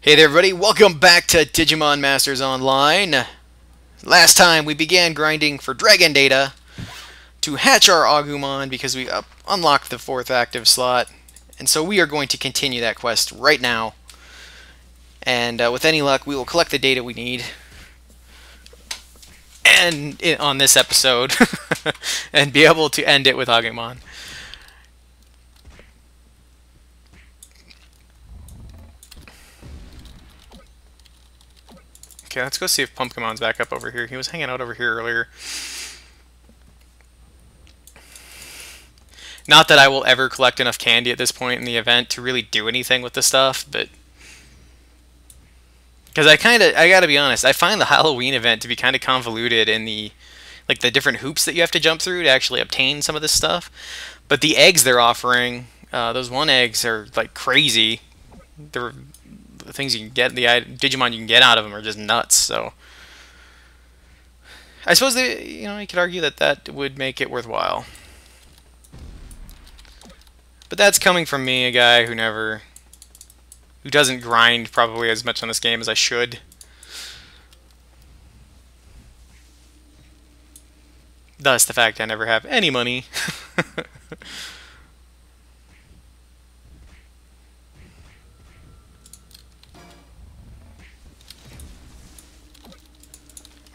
Hey there everybody, welcome back to Digimon Masters Online. Last time we began grinding for dragon data to hatch our Agumon because we unlocked the 4th active slot. And so we are going to continue that quest right now. And with any luck, we will collect the data we need and on this episode and be able to end it with Agumon. Okay, let's go see if Pumpkinmon's back up over here. He was hanging out over here earlier. Not that I will ever collect enough candy at this point in the event to really do anything with the stuff, but because I gotta be honest, I find the Halloween event to be kind of convoluted in the different hoops that you have to jump through to actually obtain some of this stuff. But the eggs they're offering, those 1 eggs are like crazy. They're the things you can get, the Digimon you can get out of them are just nuts. So I suppose you could argue that that would make it worthwhile. But that's coming from me, a guy who doesn't grind probably as much on this game as I should. Thus the fact I never have any money.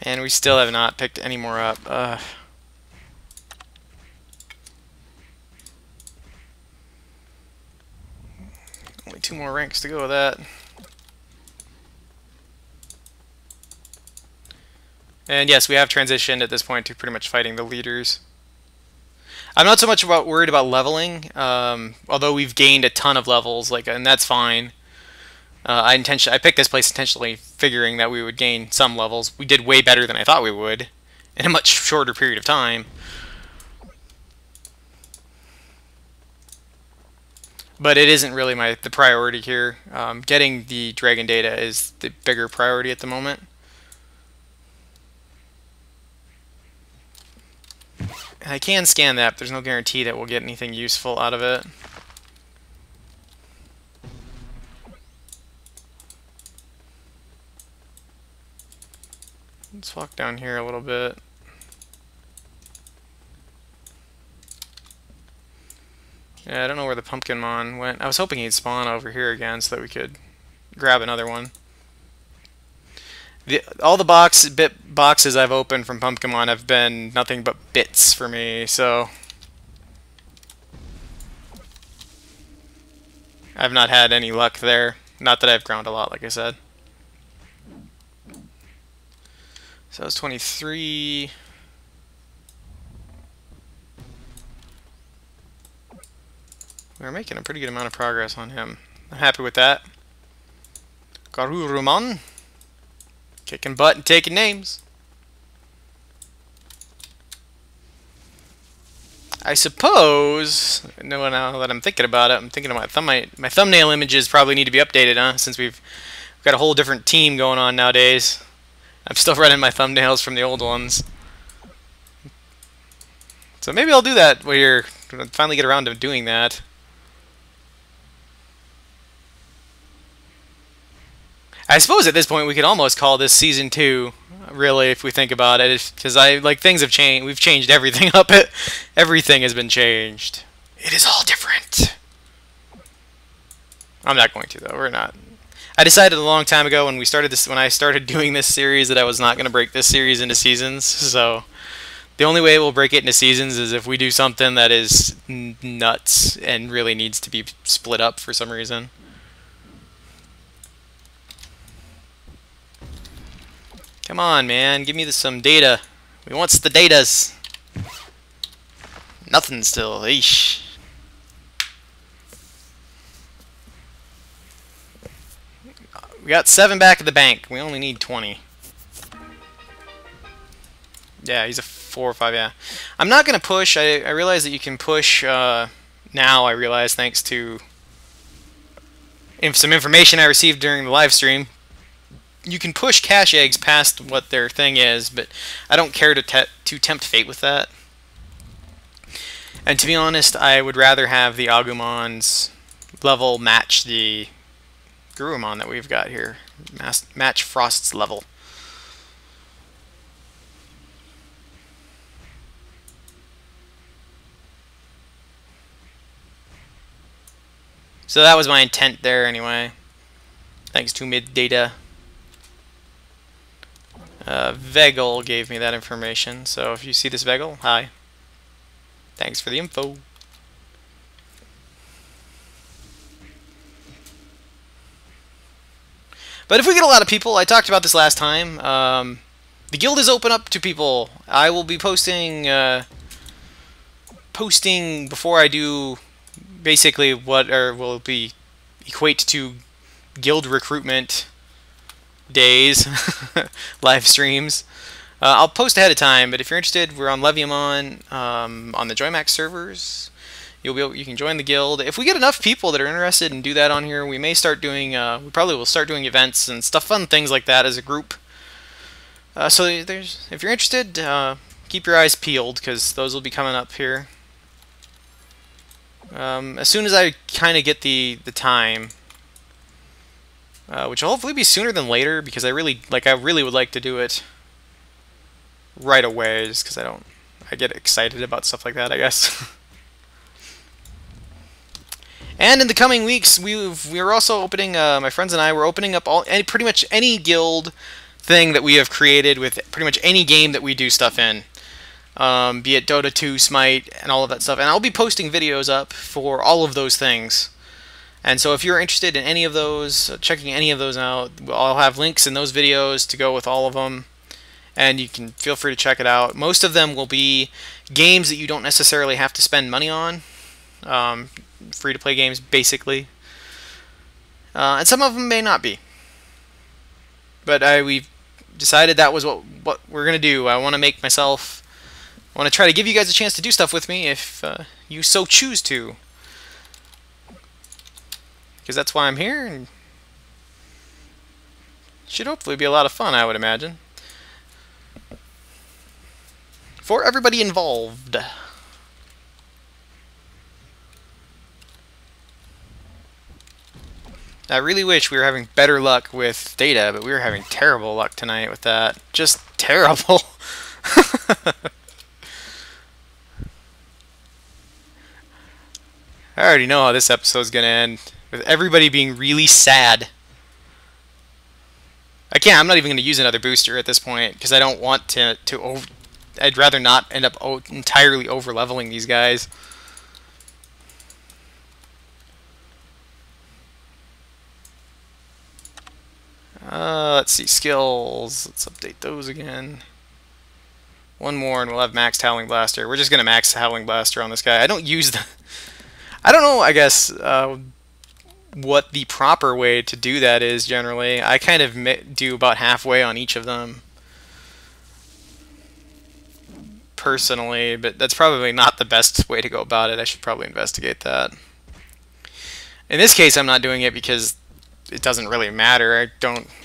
And we still have not picked any more up. Only 2 more ranks to go with that. And yes, we have transitioned at this point to pretty much fighting the leaders. I'm not so much worried about leveling, although we've gained a ton of levels, and that's fine. I picked this place intentionally figuring that we would gain some levels. We did way better than I thought we would in a much shorter period of time. But it isn't really the priority here. Getting the dragon data is the bigger priority at the moment. I can scan that, but there's no guarantee that we'll get anything useful out of it. Let's walk down here a little bit. Yeah, I don't know where the Pumpkinmon went. I was hoping he'd spawn over here again so that we could grab another one. All the boxes I've opened from Pumpkinmon have been nothing but bits for me, so I've not had any luck there. Not that I've ground a lot, like I said. So it's 23. We're making a pretty good amount of progress on him. I'm happy with that. Garurumon. Kicking butt and taking names. I suppose, now that I'm thinking about it, I'm thinking of my thumbnail images probably need to be updated, huh? Since we've got a whole different team going on nowadays. I'm still running my thumbnails from the old ones. So maybe I'll do that when I finally get around to doing that. I suppose at this point we could almost call this Season 2, really, if we think about it. Because things have changed. We've changed everything up. Everything has been changed. It is all different. I'm not going to, though. We're not. I decided a long time ago when I started doing this series that I was not going to break this series into seasons. So the only way we'll break it into seasons is if we do something that is nuts and really needs to be split up for some reason. Come on, man, give me some data. We want the datas. Nothing still. Eesh. We got 7 back at the bank. We only need 20. Yeah, he's a 4 or 5, yeah. I'm not going to push. I realize that you can push now, I realize, thanks to some information I received during the live stream. You can push cache eggs past what their thing is, but I don't care to tempt fate with that. And to be honest, I would rather have the Agumon's level match the Garurumon that we've got here. Match Frost's level. So that was my intent there anyway. Thanks to mid-data. Vegel gave me that information, so if you see this Vegel, hi. Thanks for the info. But if we get a lot of people, I talked about this last time, the guild is open up to people. I will be posting before I do basically what will be equate to guild recruitment days, live streams. I'll post ahead of time, but if you're interested, we're on Leviamon on the Joymax servers. You can join the guild. If we get enough people that are interested and do that on here, we may start doing. We probably will start doing events and stuff, fun things like that as a group. So if you're interested, keep your eyes peeled because those will be coming up here. As soon as I kind of get the time, which will hopefully be sooner than later, because I really would like to do it right away, just because I get excited about stuff like that, I guess. And in the coming weeks, we're also opening. My friends and I were opening up pretty much any guild thing that we have created with pretty much any game that we do stuff in. Be it Dota 2, Smite, and all of that stuff. And I'll be posting videos up for all of those things. And so if you're interested in any of those, checking any of those out, I'll have links in those videos to go with all of them. And you can feel free to check it out. Most of them will be games that you don't necessarily have to spend money on. Free-to-play games, basically. And some of them may not be. But we've decided that was what we're going to do. I want to try to give you guys a chance to do stuff with me if you so choose to. Because that's why I'm here, and should hopefully be a lot of fun, I would imagine. For everybody involved. I really wish we were having better luck with data, but we were having terrible luck tonight with that. Just terrible. I already know how this episode's gonna end, with everybody being really sad. I'm not even gonna use another booster at this point, because I don't want to I'd rather not end up entirely over-leveling these guys. Let's see, skills. Let's update those again. One more and we'll have maxed Howling Blaster. We're just going to max Howling Blaster on this guy. I don't use the... I don't know, I guess, what the proper way to do that is generally. I kind of do about halfway on each of them. Personally, but that's probably not the best way to go about it. I should probably investigate that. In this case, I'm not doing it because it doesn't really matter.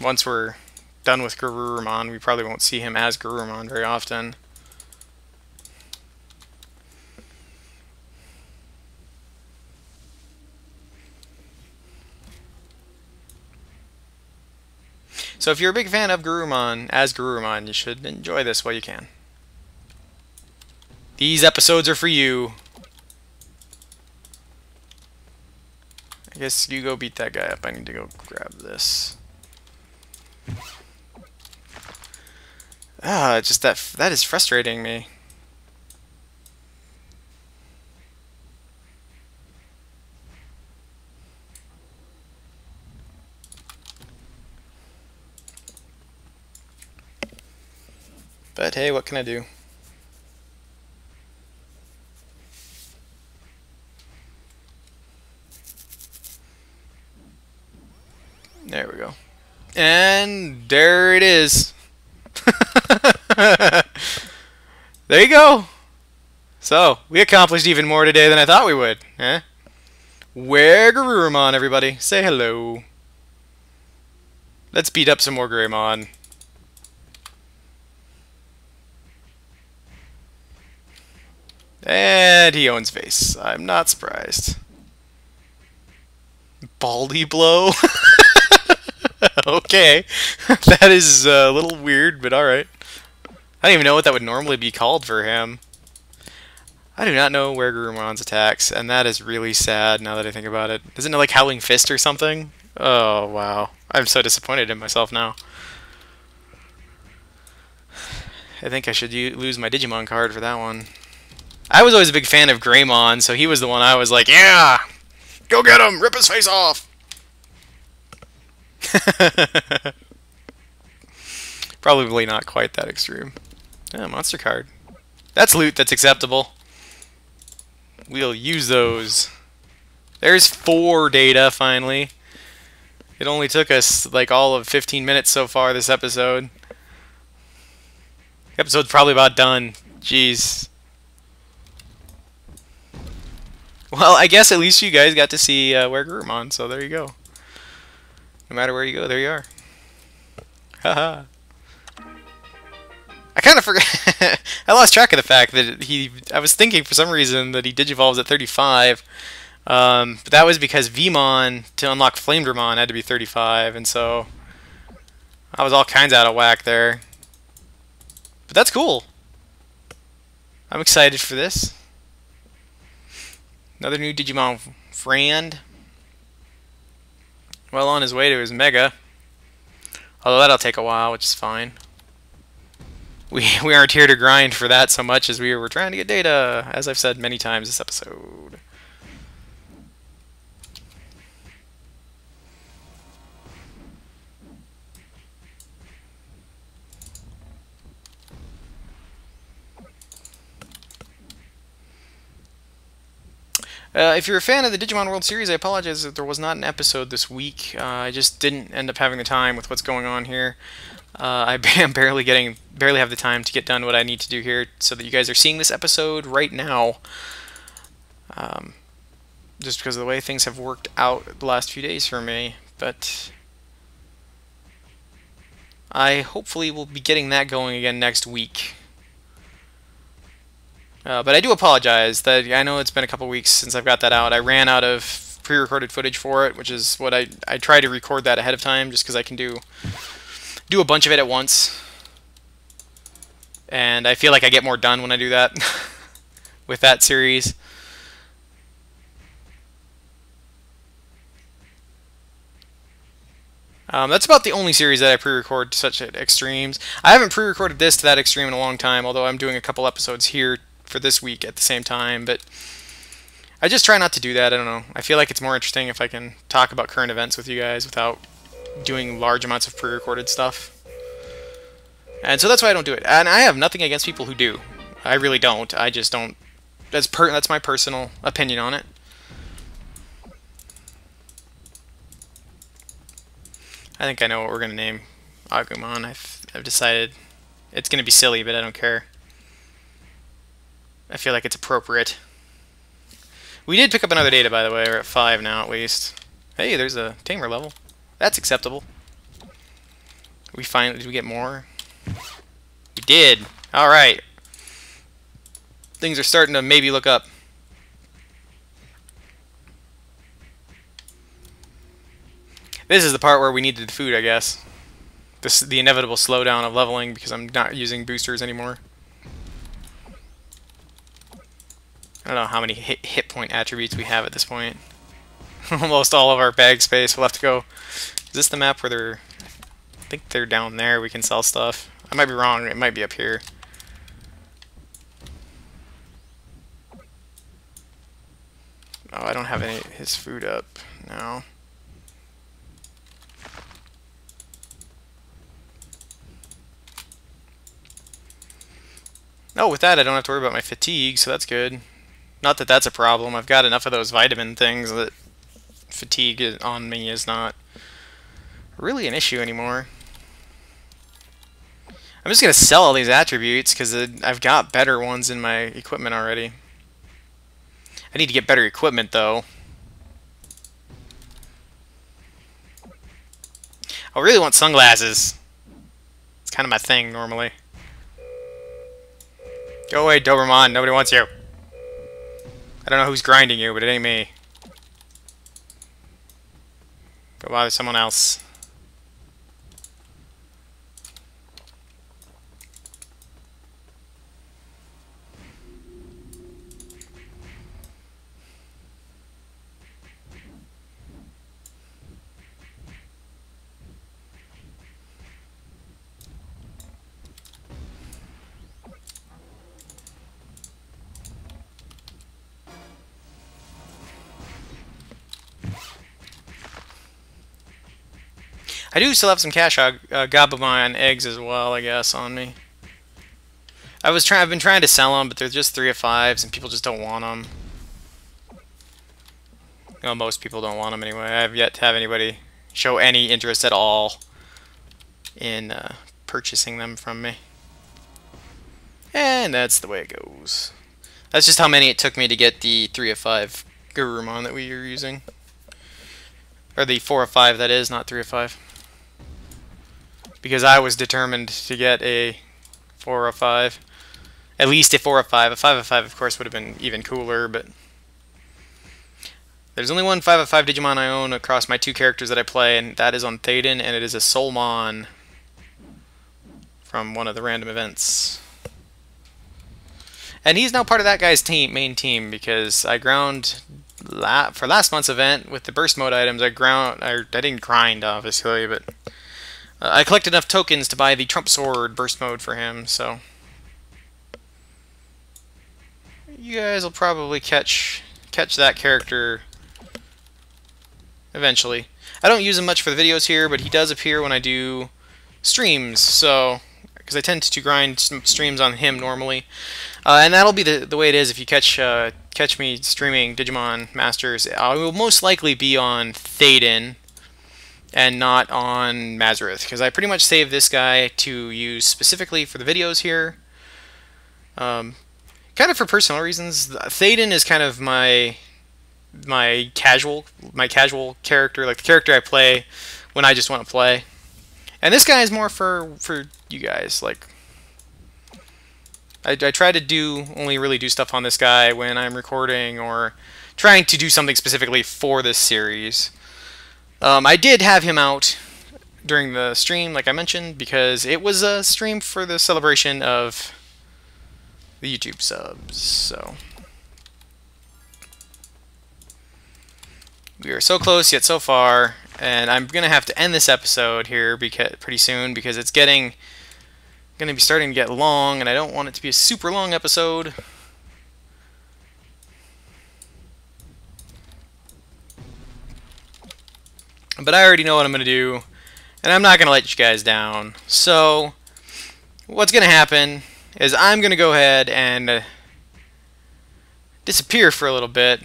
Once we're done with Garurumon, we probably won't see him as Garurumon very often. So if you're a big fan of Garurumon as Garurumon, you should enjoy this while you can. These episodes are for you. I guess you go beat that guy up. I need to go grab this. Just that is frustrating me. But hey, what can I do? There we go. And there it is. There you go. So, we accomplished even more today than I thought we would. Eh? Where Garurumon, everybody? Say hello. Let's beat up some more Greymon. And he owns face. I'm not surprised. Baldy blow? Okay. That is a little weird, but alright. I don't even know what that would normally be called for him. I do not know where Gurumon's attacks, and that is really sad now that I think about it. Isn't it like Howling Fist or something? Oh, wow. I'm so disappointed in myself now. I think I should lose my Digimon card for that one. I was always a big fan of Greymon, so he was the one I was like, yeah! Go get him! Rip his face off! Probably not quite that extreme. Yeah, monster card. That's loot that's acceptable. We'll use those. There's 4 data, finally. It only took us, like, all of 15 minutes so far this episode. The episode's probably about done. Jeez. Well, I guess at least you guys got to see where Gurumon, so there you go. No matter where you go, there you are. Haha. I kind of forgot. I lost track of the fact that I was thinking for some reason that he digivolves at 35. But that was because Vmon, to unlock Flamedramon, had to be 35, and so I was all kinds out of whack there. But that's cool. I'm excited for this. Another new Digimon friend. Well on his way to his Mega. Although that'll take a while, which is fine. We aren't here to grind for that so much as we're trying to get data, as I've said many times this episode. If you're a fan of the Digimon World Series, I apologize that there was not an episode this week. I just didn't end up having the time with what's going on here. I am barely have the time to get done what I need to do here, so that you guys are seeing this episode right now. Just because of the way things have worked out the last few days for me, but I hopefully will be getting that going again next week. But I do apologize that I know it's been a couple weeks since I've got that out. I ran out of pre-recorded footage for it, which is what I try to record that ahead of time just because I can do a bunch of it at once. And I feel like I get more done when I do that with that series. That's about the only series that I pre-record to such extremes. I haven't pre-recorded this to that extreme in a long time, although I'm doing a couple episodes here for this week at the same time, but I just try not to do that. I don't know. I feel like it's more interesting if I can talk about current events with you guys without doing large amounts of pre-recorded stuff. And so that's why I don't do it. And I have nothing against people who do. I really don't. I just don't. That's my personal opinion on it. I think I know what we're going to name Agumon. I've decided it's going to be silly, but I don't care. I feel like it's appropriate. We did pick up another data, by the way. We're at 5 now, at least. Hey, there's a tamer level. That's acceptable. Did we get more? We did. All right. Things are starting to maybe look up. This is the part where we needed the food, I guess. The inevitable slowdown of leveling because I'm not using boosters anymore. I don't know how many hit point attributes we have at this point. Almost all of our bag space will have to go. Is this the map where they're... I think they're down there. We can sell stuff. I might be wrong. It might be up here. Oh, I don't have any his food up now. Oh, with that I don't have to worry about my fatigue, so that's good. Not that that's a problem. I've got enough of those vitamin things that fatigue on me is not really an issue anymore. I'm just going to sell all these attributes because I've got better ones in my equipment already. I need to get better equipment, though. I really want sunglasses. It's kind of my thing, normally. Go away, Doberman. Nobody wants you. I don't know who's grinding you, but it ain't me. Go bother someone else. I do still have some cash Gabumon eggs as well, I guess, on me. I've been trying to sell them, but they're just 3 of 5s, and people just don't want them. Well, most people don't want them anyway. I have yet to have anybody show any interest at all in purchasing them from me. And that's the way it goes. That's just how many it took me to get the 3 of 5 Garurumon that we were using. Or the 4 of 5, that is, not 3 of 5. Because I was determined to get a 4 of 5. At least a 4 of 5. A 5 of 5, of course, would have been even cooler, but there's only one 5 of 5 Digimon I own across my 2 characters that I play, and that is on Thaden, and it is a Soulmon from one of the random events. And he's now part of that guy's main team, because I ground for last month's event with the burst mode items. I didn't grind, obviously, but I collected enough tokens to buy the Trump Sword burst mode for him, so you guys will probably catch that character eventually. I don't use him much for the videos here, but he does appear when I do streams, so because I tend to grind streams on him normally. And that'll be the way it is if you catch me streaming Digimon Masters. I will most likely be on Thaden and not on Mazrith, because I pretty much saved this guy to use specifically for the videos here. Kind of for personal reasons. Thaden is kind of my casual character, like the character I play when I just want to play. And this guy is more for you guys. Like, I try to only really do stuff on this guy when I'm recording or trying to do something specifically for this series. I did have him out during the stream, like I mentioned, because it was a stream for the celebration of the YouTube subs. So we are so close yet so far, and I'm gonna have to end this episode here pretty soon, because it's gonna be starting to get long, and I don't want it to be a super long episode. But I already know what I'm gonna do, and I'm not gonna let you guys down. So what's gonna happen is I'm gonna go ahead and disappear for a little bit,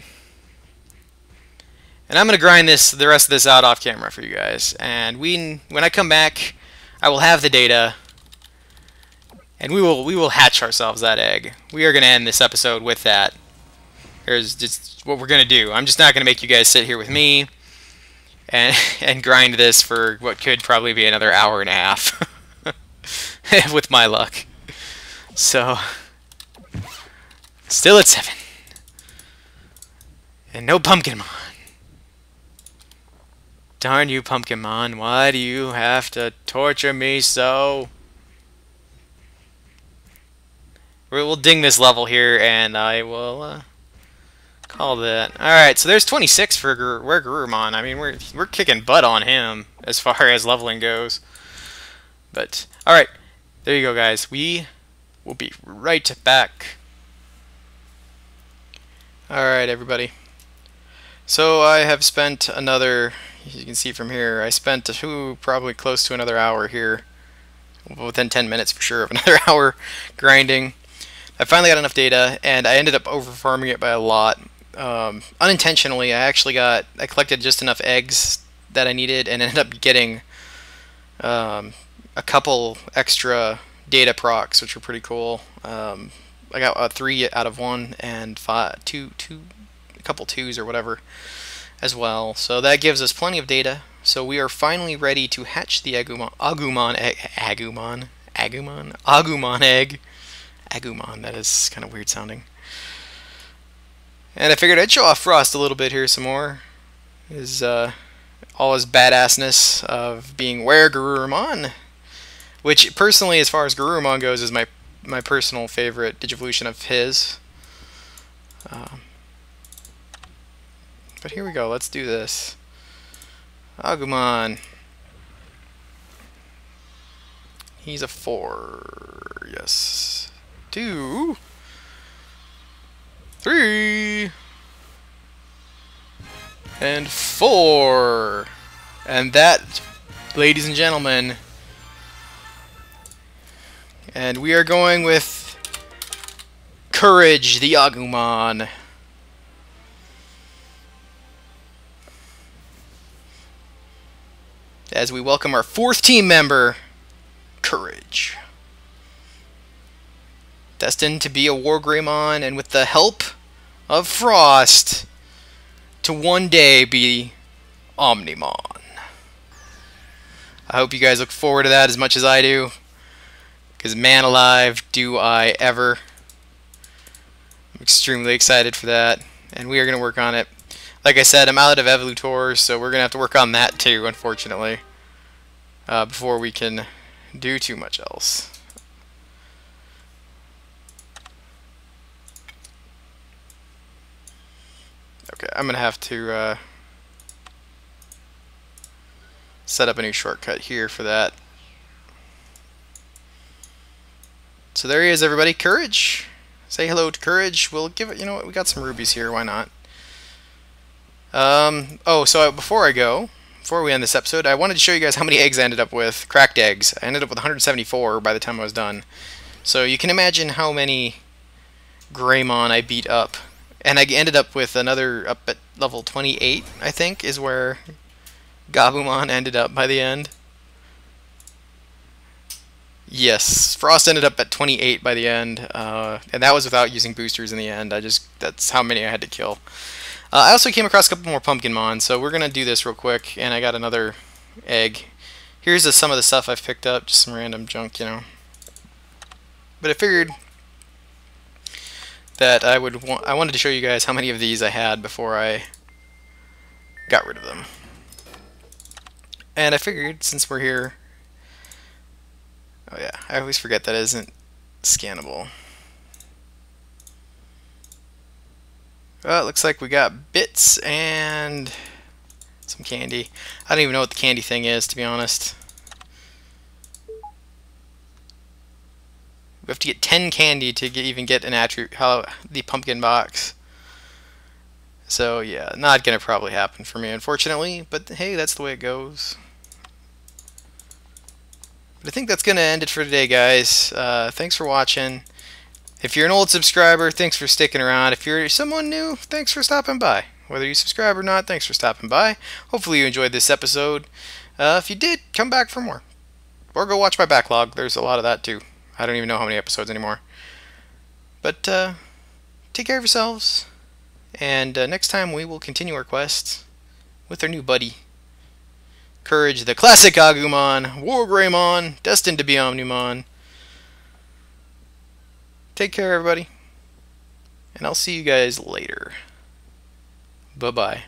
and I'm gonna grind the rest of this out off camera for you guys. And when I come back, I will have the data, and we will hatch ourselves that egg. We are gonna end this episode with that. Here's just what we're gonna do. I'm just not gonna make you guys sit here with me and grind this for what could probably be another hour and a half with my luck. So still at 7, and no Pumpkinmon. Darn you, Pumpkinmon, why do you have to torture me so? We'll ding this level here, and I will call that. Alright, so there's 26 for Garurumon. I mean, we're kicking butt on him as far as leveling goes. But, alright, there you go, guys. We will be right back. Alright, everybody. So I have spent another, as you can see from here, I spent probably close to another hour here. Within 10 minutes for sure of another hour grinding. I finally got enough data, and I ended up overfarming it by a lot. Unintentionally, I collected just enough eggs that I needed, and ended up getting a couple extra data procs, which were pretty cool. I got a 3 out of 1 and a couple 2s or whatever as well. So that gives us plenty of data. So we are finally ready to hatch the Agumon egg. Agumon, that is kind of weird sounding. And I figured I'd show off Frost a little bit here some more. All his badassness of being Garurumon, which personally, as far as Garurumon goes, is my personal favorite Digivolution of his. But here we go, let's do this. Agumon. He's a 4. Yes. 2. 3. And 4. And that ladies and gentlemen. And we are going with Courage, the Agumon. As we welcome our 4th team member, Courage. Destined to be a War Greymon, and with the help of Frost, to one day be Omnimon. I hope you guys look forward to that as much as I do, because man alive, do I ever. I'm extremely excited for that, and we are going to work on it. Like I said, I'm out of Evolutors, so we're going to have to work on that too, unfortunately, before we can do too much else. Okay, I'm going to have to set up a new shortcut here for that. So there he is, everybody. Courage. Say hello to Courage. We'll give it, you know what, we got some rubies here, why not? Oh, so before we end this episode, I wanted to show you guys how many eggs I ended up with. Cracked eggs. I ended up with 174 by the time I was done. So you can imagine how many Greymon I beat up. And I ended up with another up at level 28, I think, is where Gabumon ended up by the end. Yes, Frost ended up at 28 by the end, and that was without using boosters in the end. That's how many I had to kill. I also came across a couple more Pumpkinmon, so we're going to do this real quick, and I got another egg. Here's some of the stuff I've picked up, just some random junk, you know. But I figured that I wanted to show you guys how many of these I had before I got rid of them. And I figured, since we're here... Oh yeah, I always forget that isn't scannable. Well, it looks like we got bits and some candy. I don't even know what the candy thing is, to be honest. We have to get 10 candy to even get an attribute, the pumpkin box. So yeah, not gonna probably happen for me, unfortunately. But hey, that's the way it goes. But I think that's gonna end it for today, guys. Thanks for watching. If you're an old subscriber, thanks for sticking around. If you're someone new, thanks for stopping by. Whether you subscribe or not, thanks for stopping by. Hopefully you enjoyed this episode. If you did, come back for more. Or go watch my backlog. There's a lot of that too. I don't even know how many episodes anymore. But take care of yourselves. And next time we will continue our quest with our new buddy, Courage, the classic Agumon, War Greymon, destined to be Omnimon. Take care, everybody. And I'll see you guys later. Bye-bye.